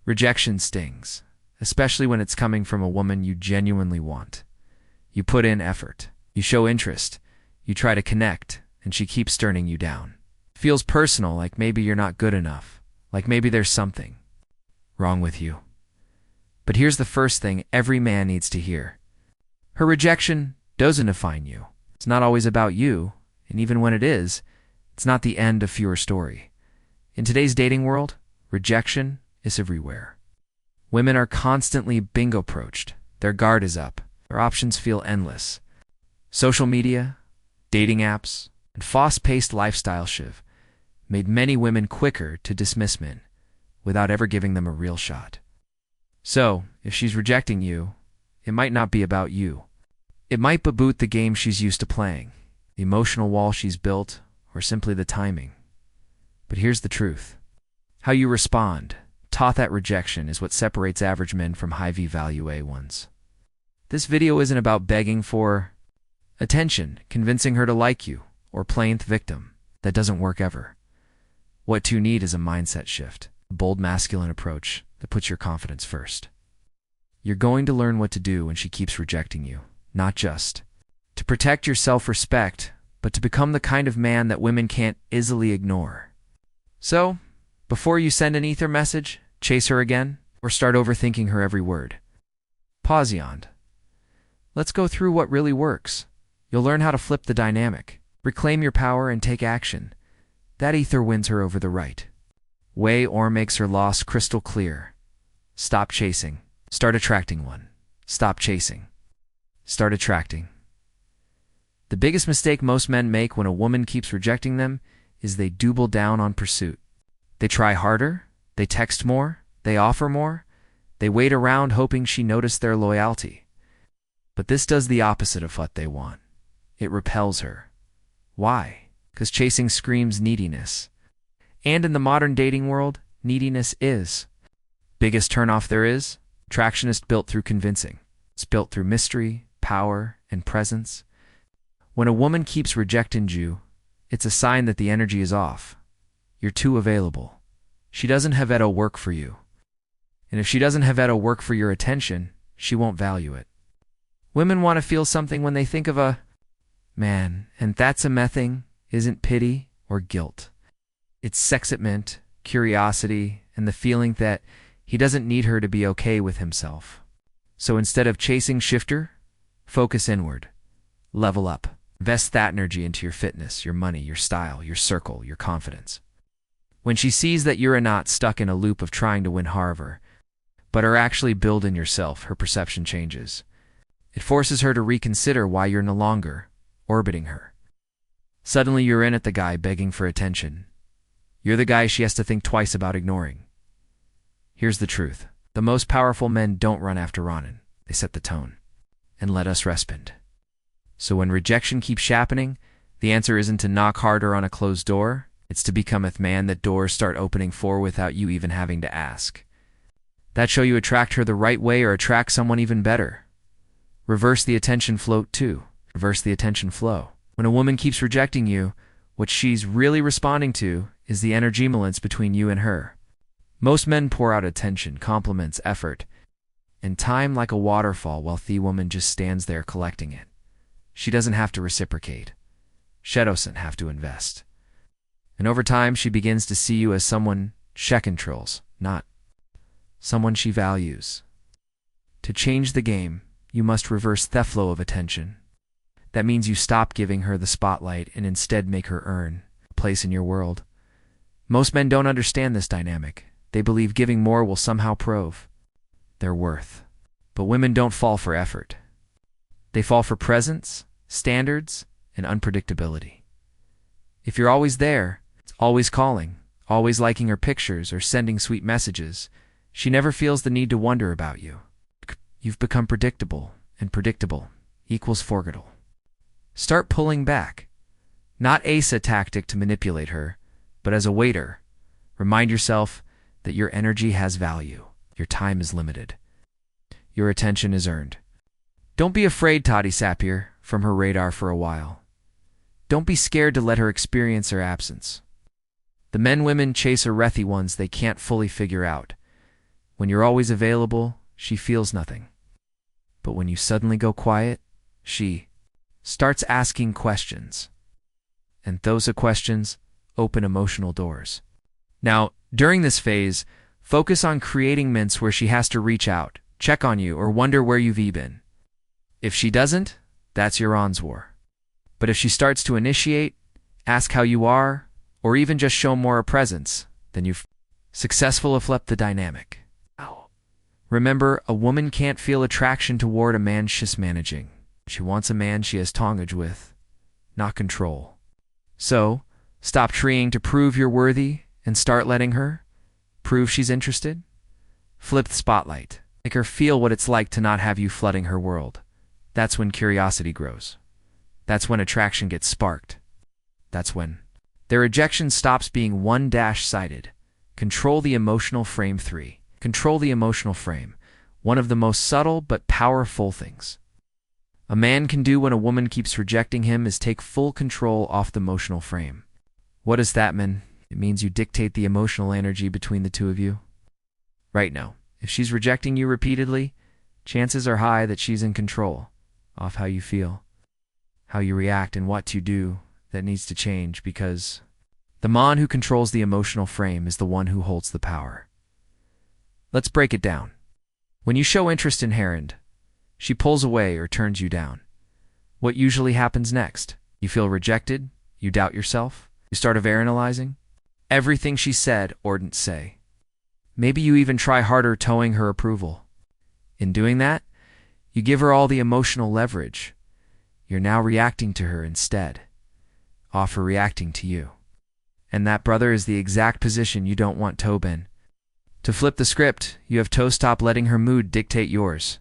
Rejection stings, especially when it's coming from a woman you genuinely want. You put in effort, you show interest, you try to connect, and she keeps turning you down. It feels personal, like maybe you're not good enough, like maybe there's something wrong with you. But here's the first thing every man needs to hear. Her rejection doesn't define you. It's not always about you, and even when it is, it's not the end of your story. In today's dating world, rejection is everywhere. Women are constantly bingo-approached. Their guard is up. Their options feel endless. Social media, dating apps, and fast-paced lifestyle shift made many women quicker to dismiss men without ever giving them a real shot. So, if she's rejecting you, it might not be about you. It might boot the game she's used to playing, the emotional wall she's built, or simply the timing. But here's the truth. How you respond, taught that rejection, is what separates average men from high-value A1s. This video isn't about begging for attention, convincing her to like you, or playing the victim. That doesn't work ever. What you need is a mindset shift, a bold masculine approach that puts your confidence first. You're going to learn what to do when she keeps rejecting you, not just to protect your self-respect, but to become the kind of man that women can't easily ignore. So, before you send an ether message, chase her again, or start overthinking her every word, pause beyond. Let's go through what really works. You'll learn how to flip the dynamic, reclaim your power, and take action. That ether wins her over the right way or makes her loss crystal clear. Stop chasing. Start attracting one. Stop chasing. Start attracting. The biggest mistake most men make when a woman keeps rejecting them is they double down on pursuit. They try harder, they text more, they offer more, they wait around hoping she noticed their loyalty. But this does the opposite of what they want. It repels her. Why? Because chasing screams neediness. And in the modern dating world, neediness is biggest turnoff there is. Attraction is built through convincing. It's built through mystery, power, and presence. When a woman keeps rejecting you, it's a sign that the energy is off. You're too available. She doesn't have it work for you. And if she doesn't have it work for your attention, she won't value it. Women want to feel something when they think of a man, and that's a mething isn't pity or guilt. It's excitement, curiosity, and the feeling that he doesn't need her to be okay with himself. So instead of chasing shifter, focus inward. Level up. Invest that energy into your fitness, your money, your style, your circle, your confidence. When she sees that you're not stuck in a loop of trying to win Harvard, but are actually building yourself, her perception changes. It forces her to reconsider why you're no longer orbiting her. Suddenly you're in at the guy begging for attention. You're the guy she has to think twice about ignoring. Here's the truth. The most powerful men don't run after Ronan. They set the tone and let us respond. So when rejection keeps happening, the answer isn't to knock harder on a closed door. It's to become a man that doors start opening for without you even having to ask. That show you attract her the right way or attract someone even better. Reverse the attention flow too. Reverse the attention flow. When a woman keeps rejecting you, what she's really responding to is the energy imbalance between you and her. Most men pour out attention, compliments, effort, and time like a waterfall while the woman just stands there collecting it. She doesn't have to reciprocate. She doesn't have to invest. And over time, she begins to see you as someone she controls, not someone she values. To change the game, you must reverse the flow of attention. That means you stop giving her the spotlight and instead make her earn a place in your world. Most men don't understand this dynamic. They believe giving more will somehow prove their worth. But women don't fall for effort. They fall for presence, standards, and unpredictability. If you're always there, always calling, always liking her pictures or sending sweet messages, she never feels the need to wonder about you. You've become predictable, and predictable equals forgettable. Start pulling back. Not as a tactic to manipulate her, but as a waiter. Remind yourself that your energy has value. Your time is limited. Your attention is earned. Don't be afraid to disappear from her radar for a while. Don't be scared to let her experience her absence. The men women chase are wrethy ones they can't fully figure out. When you're always available, she feels nothing. But when you suddenly go quiet, she starts asking questions. And those questions open emotional doors. Now, during this phase, focus on creating moments where she has to reach out, check on you, or wonder where you've been. If she doesn't, that's your answer. But if she starts to initiate, ask how you are, or even just show more presence, then you've successfully flipped the dynamic. Remember, a woman can't feel attraction toward a man she's managing. She wants a man she has tongage with, not control. So, stop trying to prove you're worthy and start letting her prove she's interested. Flip the spotlight. Make her feel what it's like to not have you flooding her world. That's when curiosity grows. That's when attraction gets sparked. That's when their rejection stops being one-sided. Control the emotional frame. 3. Control the emotional frame. One of the most subtle but powerful things a man can do when a woman keeps rejecting him is take full control off the emotional frame. What does that mean? It means you dictate the emotional energy between the two of you. Right now, if she's rejecting you repeatedly, chances are high that she's in control of how you feel, how you react, and what you do. That needs to change, because the man who controls the emotional frame is the one who holds the power. Let's break it down. When you show interest in Herond, she pulls away or turns you down. What usually happens next? You feel rejected, you doubt yourself, you start overanalyzing everything she said or didn't say. Maybe you even try harder towing her approval. In doing that, you give her all the emotional leverage. You're now reacting to her instead of her reacting to you. And that, brother, is the exact position you don't want Tobin. To flip the script, you have to stop letting her mood dictate yours.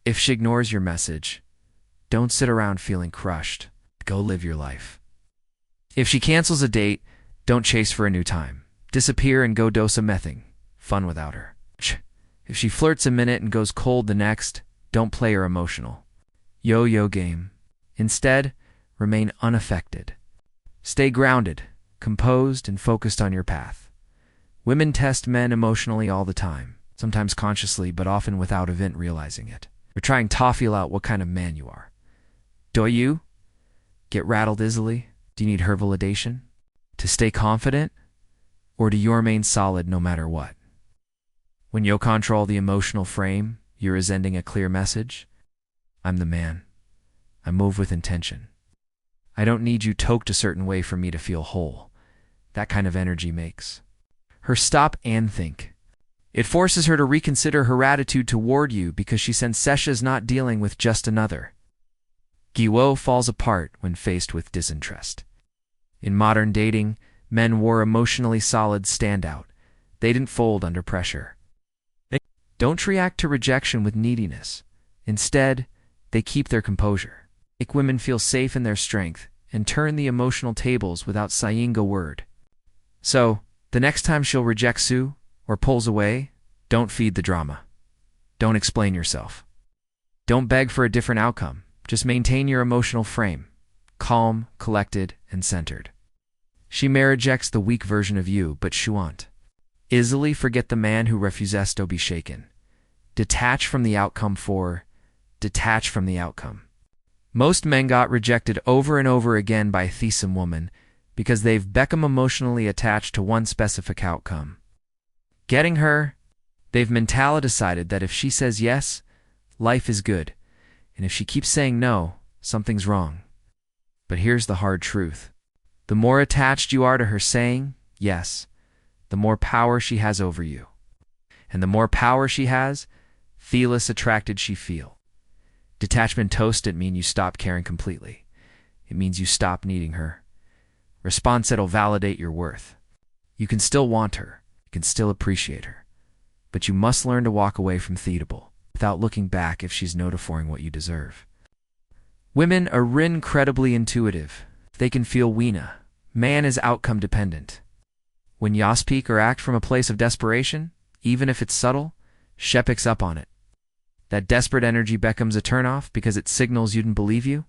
If she ignores your message, don't sit around feeling crushed. Go live your life. If she cancels a date, don't chase for a new time. Disappear and go dose a mething. Fun without her. If she flirts a minute and goes cold the next, don't play her emotional yo-yo game. Instead, remain unaffected. Stay grounded, composed, and focused on your path. Women test men emotionally all the time, sometimes consciously, but often without even realizing it. They're trying to feel out what kind of man you are. Do you get rattled easily? Do you need her validation to stay confident? Or do you remain solid no matter what? When you control the emotional frame, you're sending a clear message. I'm the man. I move with intention. I don't need you toked a certain way for me to feel whole. That kind of energy makes her stop and think. It forces her to reconsider her attitude toward you, because she senses Sesha's not dealing with just another. Giwo falls apart when faced with disinterest. In modern dating, men were emotionally solid standout. They didn't fold under pressure. They don't react to rejection with neediness. Instead, they keep their composure. Make women feel safe in their strength and turn the emotional tables without saying a word. So, the next time she'll reject Sue or pulls away, don't feed the drama. Don't explain yourself. Don't beg for a different outcome. Just maintain your emotional frame, calm, collected, and centered. She may reject the weak version of you, but she won't easily forget the man who refuses to be shaken. Detach from the outcome. Detach from the outcome. Most men got rejected over and over again by a threesome woman because they've become emotionally attached to one specific outcome. Getting her, they've mentally decided that if she says yes, life is good, and if she keeps saying no, something's wrong. But here's the hard truth. The more attached you are to her saying yes, the more power she has over you. And the more power she has, the less attracted she feel. Detachment doesn't mean you stop caring completely. It means you stop needing her. Response that'll validate your worth. You can still want her. You can still appreciate her. But you must learn to walk away from theatable without looking back if she's notifying what you deserve. Women are incredibly intuitive. They can feel weena. Man is outcome dependent. When ya speak or act from a place of desperation, even if it's subtle, she picks up on it. That desperate energy becomes a turnoff because it signals you didn't believe you.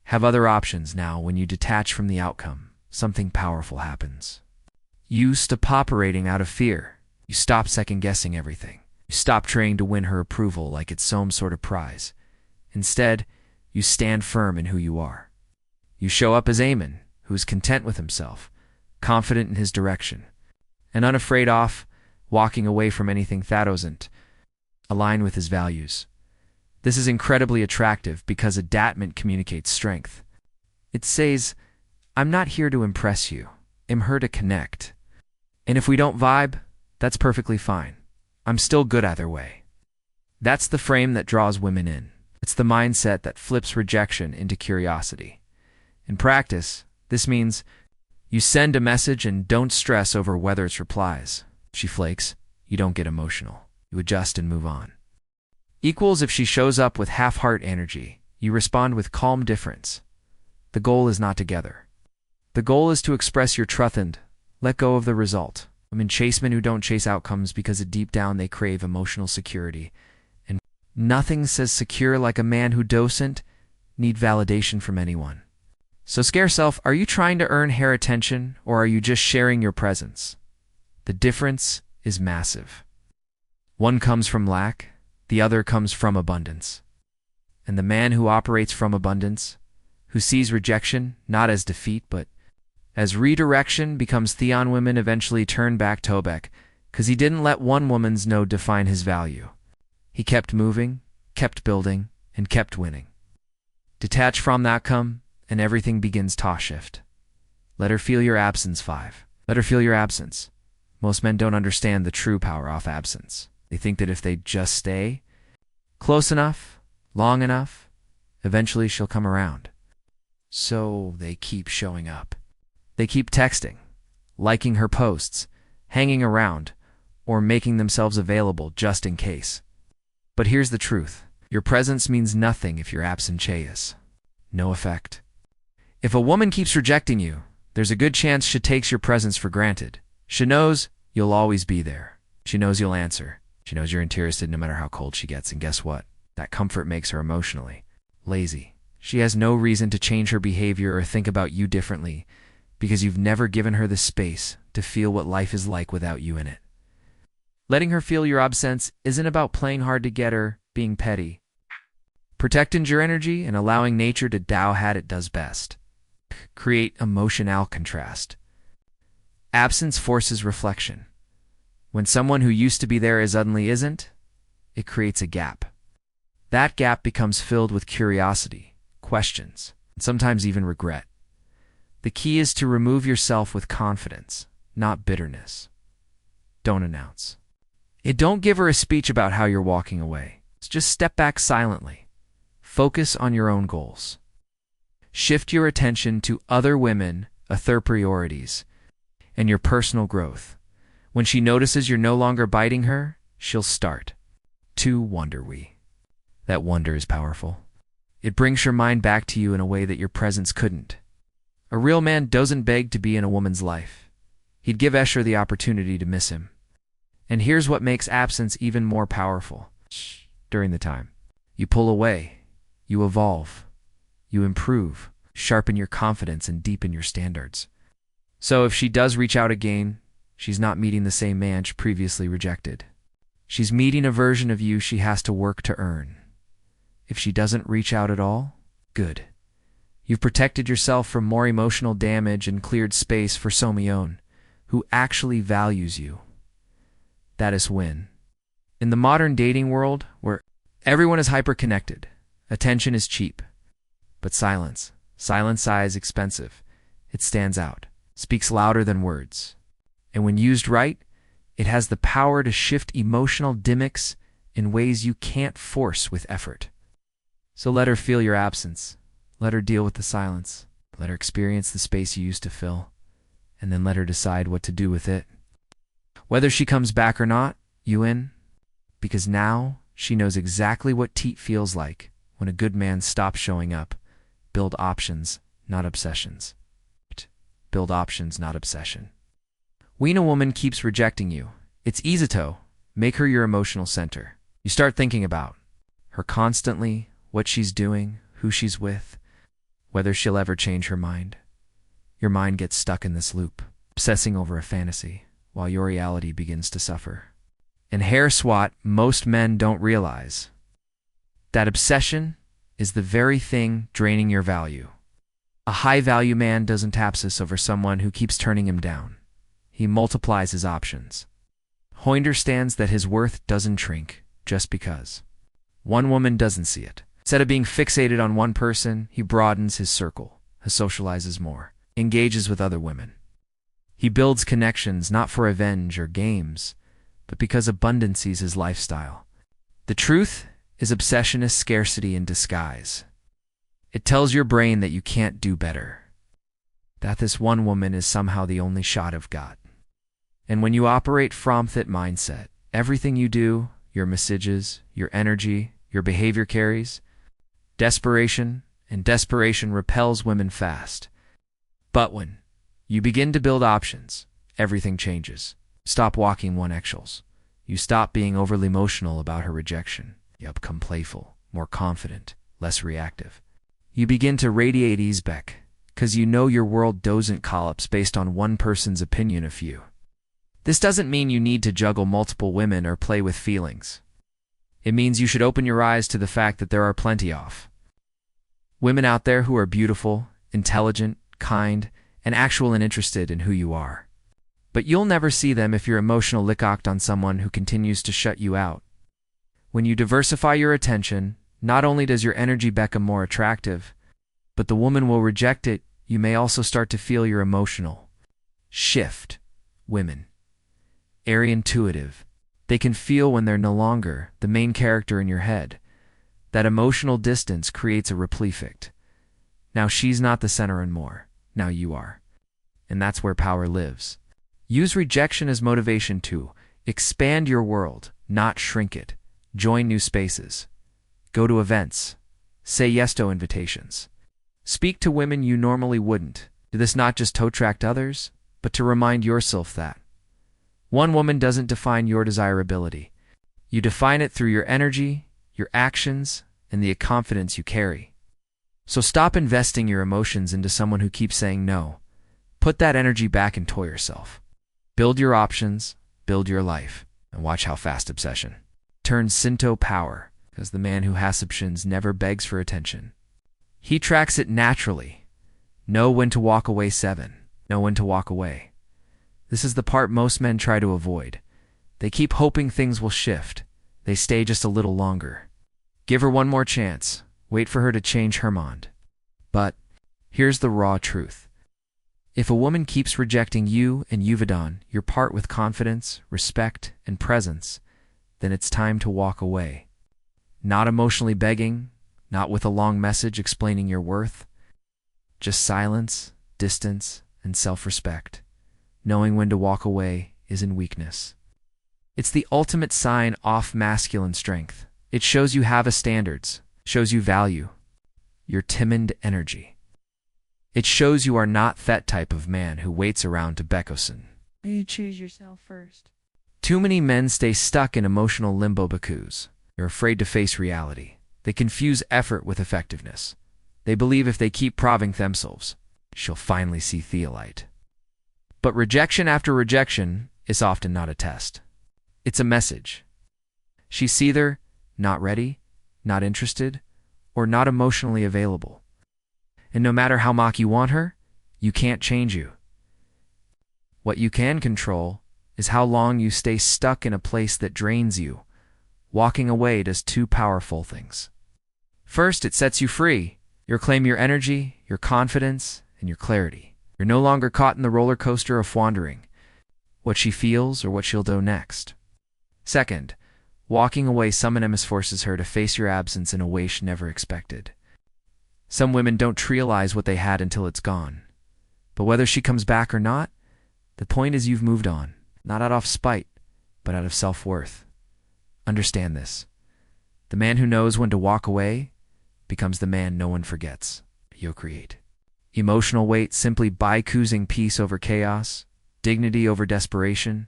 Have other options now. When you detach from the outcome, something powerful happens. You stop operating out of fear. You stop second-guessing everything. You stop trying to win her approval like it's some sort of prize. Instead, you stand firm in who you are. You show up as Eamon, who is content with himself, confident in his direction, and unafraid of walking away from anything that doesn't align with his values. This is incredibly attractive because attachment communicates strength. It says, I'm not here to impress you. I'm here to connect. And if we don't vibe, that's perfectly fine. I'm still good either way. That's the frame that draws women in. It's the mindset that flips rejection into curiosity. In practice, this means you send a message and don't stress over whether it's replies. If she flakes, you don't get emotional. You adjust and move on. Equals if she shows up with half-heart energy, you respond with calm indifference. The goal is not together. The goal is to express your truth and let go of the result. Women chase men who don't chase outcomes because deep down they crave emotional security. And nothing says secure like a man who doesn't need validation from anyone. So scare self, are you trying to earn her attention or are you just sharing your presence? The difference is massive. One comes from lack, the other comes from abundance. And the man who operates from abundance, who sees rejection not as defeat but as redirection, becomes Theon. Women eventually turn back Tobek because he didn't let one woman's no define his value. He kept moving, kept building, and kept winning. Detach from the outcome, and everything begins to shift. Let her feel your absence. 5. Let her feel your absence. Most men don't understand the true power of absence. They think that if they just stay close enough, long enough, eventually she'll come around. So they keep showing up. They keep texting, liking her posts, hanging around, or making themselves available just in case. But here's the truth. Your presence means nothing if you're absent. No effect. If a woman keeps rejecting you, there's a good chance she takes your presence for granted. She knows you'll always be there. She knows you'll answer. She knows you're interested no matter how cold she gets. And guess what? That comfort makes her emotionally lazy. She has no reason to change her behavior or think about you differently because you've never given her the space to feel what life is like without you in it. Letting her feel your absence isn't about playing hard to get her, being petty. Protecting your energy and allowing nature to do what it does best. Create emotional contrast. Absence forces reflection. When someone who used to be there is suddenly isn't, it creates a gap. That gap becomes filled with curiosity, questions, and sometimes even regret. The key is to remove yourself with confidence, not bitterness. Don't announce. Don't give her a speech about how you're walking away. Just step back silently. Focus on your own goals. Shift your attention to other women, other priorities, and your personal growth. When she notices you're no longer biting her, she'll start to wonder. That wonder is powerful. It brings your mind back to you in a way that your presence couldn't. A real man doesn't beg to be in a woman's life. He'd give Escher the opportunity to miss him. And here's what makes absence even more powerful. During the time, you pull away, you evolve, you improve, sharpen your confidence, and deepen your standards. So if she does reach out again, she's not meeting the same man she previously rejected. She's meeting a version of you she has to work to earn. If she doesn't reach out at all, good. You've protected yourself from more emotional damage and cleared space for Somion, who actually values you. That is win. In the modern dating world, where everyone is hyper-connected, attention is cheap. But silence is expensive. It stands out, speaks louder than words. And when used right, it has the power to shift emotional dynamics in ways you can't force with effort. So let her feel your absence. Let her deal with the silence. Let her experience the space you used to fill. And then let her decide what to do with it. Whether she comes back or not, you in. Because now she knows exactly what teat feels like when a good man stops showing up. Build options, not obsessions. Build options, not obsession. When a woman keeps rejecting you, it's easy to make her your emotional center. You start thinking about her constantly, what she's doing, who she's with, whether she'll ever change her mind. Your mind gets stuck in this loop, obsessing over a fantasy, while your reality begins to suffer. And here's what most men don't realize. That obsession is the very thing draining your value. A high-value man doesn't obsess over someone who keeps turning him down. He multiplies his options. He understands that his worth doesn't shrink just because one woman doesn't see it. Instead of being fixated on one person, he broadens his circle, he socializes more, engages with other women. He builds connections not for revenge or games, but because abundance is his lifestyle. The truth is obsession is scarcity in disguise. It tells your brain that you can't do better, that this one woman is somehow the only shot of God. And when you operate from that mindset, everything you do, your messages, your energy, your behavior carries desperation, and desperation repels women fast. But when you begin to build options, everything changes. Stop walking on eggshells. You stop being overly emotional about her rejection. You become playful, more confident, less reactive. You begin to radiate ease back, because you know your world doesn't collapse based on one person's opinion of you. This doesn't mean you need to juggle multiple women or play with feelings. It means you should open your eyes to the fact that there are plenty of women out there who are beautiful, intelligent, kind, and actual and interested in who you are. But you'll never see them if you're emotional licked on someone who continues to shut you out. When you diversify your attention, not only does your energy become more attractive, but the woman will reject it. You may also start to feel your emotional shift. Women are intuitive. They can feel when they're no longer the main character in your head. That emotional distance creates a ripple effect. Now she's not the center anymore. Now you are. And that's where power lives. Use rejection as motivation to expand your world, not shrink it. Join new spaces. Go to events. Say yes to invitations. Speak to women you normally wouldn't. Do this not just to attract others, but to remind yourself that one woman doesn't define your desirability. You define it through your energy, your actions, and the confidence you carry. So stop investing your emotions into someone who keeps saying no. Put that energy back into yourself. Build your options, build your life, and watch how fast obsession turns into power, because the man who has options never begs for attention. He tracks it naturally. Know when to walk away. 7. Know when to walk away. This is the part most men try to avoid. They keep hoping things will shift. They stay just a little longer. Give her one more chance. Wait for her to change her mind. But here's the raw truth. If a woman keeps rejecting you and you've done your part with confidence, respect, and presence, then it's time to walk away. Not emotionally begging, not with a long message explaining your worth. Just silence, distance, and self-respect. Knowing when to walk away isn't weakness. It's the ultimate sign of masculine strength. It shows you have a standards, shows you value, your timid energy. It shows you are not that type of man who waits around to beckon. You choose yourself first. Too many men stay stuck in emotional limbo because they're afraid to face reality. They confuse effort with effectiveness. They believe if they keep proving themselves, she'll finally see theolite. But rejection after rejection is often not a test. It's a message. She's either not ready, not interested, or not emotionally available. And no matter how much you want her, you can't change you. What you can control is how long you stay stuck in a place that drains you. Walking away does two powerful things. First, it sets you free. You claim your energy, your confidence, and your clarity. You're no longer caught in the roller coaster of wandering, what she feels or what she'll do next. Second, walking away sometimes forces her to face your absence in a way she never expected. Some women don't realize what they had until it's gone. But whether she comes back or not, the point is you've moved on, not out of spite, but out of self-worth. Understand this. The man who knows when to walk away becomes the man no one forgets. You'll create emotional weight simply by choosing peace over chaos, dignity over desperation.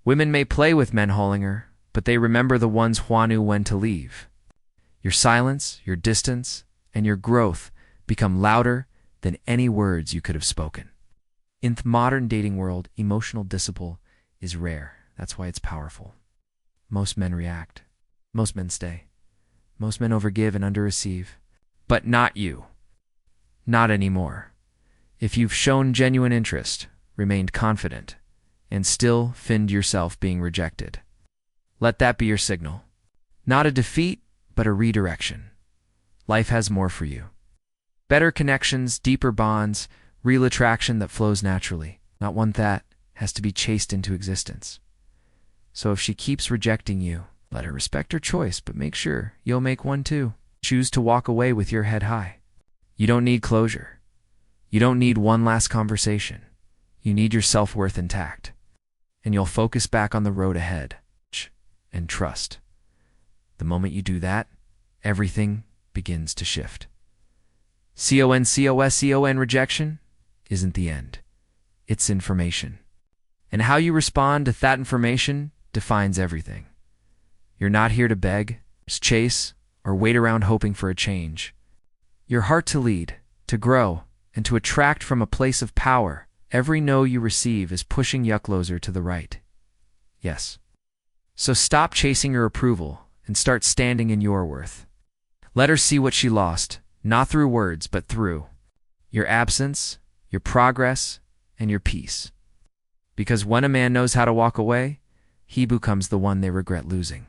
Women may play with men hauling her, but they remember the ones who knew when to leave. Your silence, your distance, and your growth become louder than any words you could have spoken. In the modern dating world, emotional discipline is rare. That's why it's powerful. most men react. Most men stay. Most men overgive and underreceive. But not you. Not anymore. If you've shown genuine interest, remained confident, and still find yourself being rejected, let that be your signal. Not a defeat, but a redirection. Life has more for you. Better connections, deeper bonds, real attraction that flows naturally, not one that has to be chased into existence. So if she keeps rejecting you, let her respect her choice, but make sure you'll make one too. Choose to walk away with your head high. You don't need closure. You don't need one last conversation. You need your self-worth intact. And you'll focus back on the road ahead and trust. The moment you do that, everything begins to shift. CON rejection isn't the end. It's information. And how you respond to that information defines everything. You're not here to beg, chase, or wait around hoping for a change. Your heart to lead, to grow, and to attract from a place of power. Every no you receive is pushing you closer to the right. Yes. So stop chasing her approval and start standing in your worth. Let her see what she lost, not through words, but through your absence, your progress, and your peace. Because when a man knows how to walk away, he becomes the one they regret losing.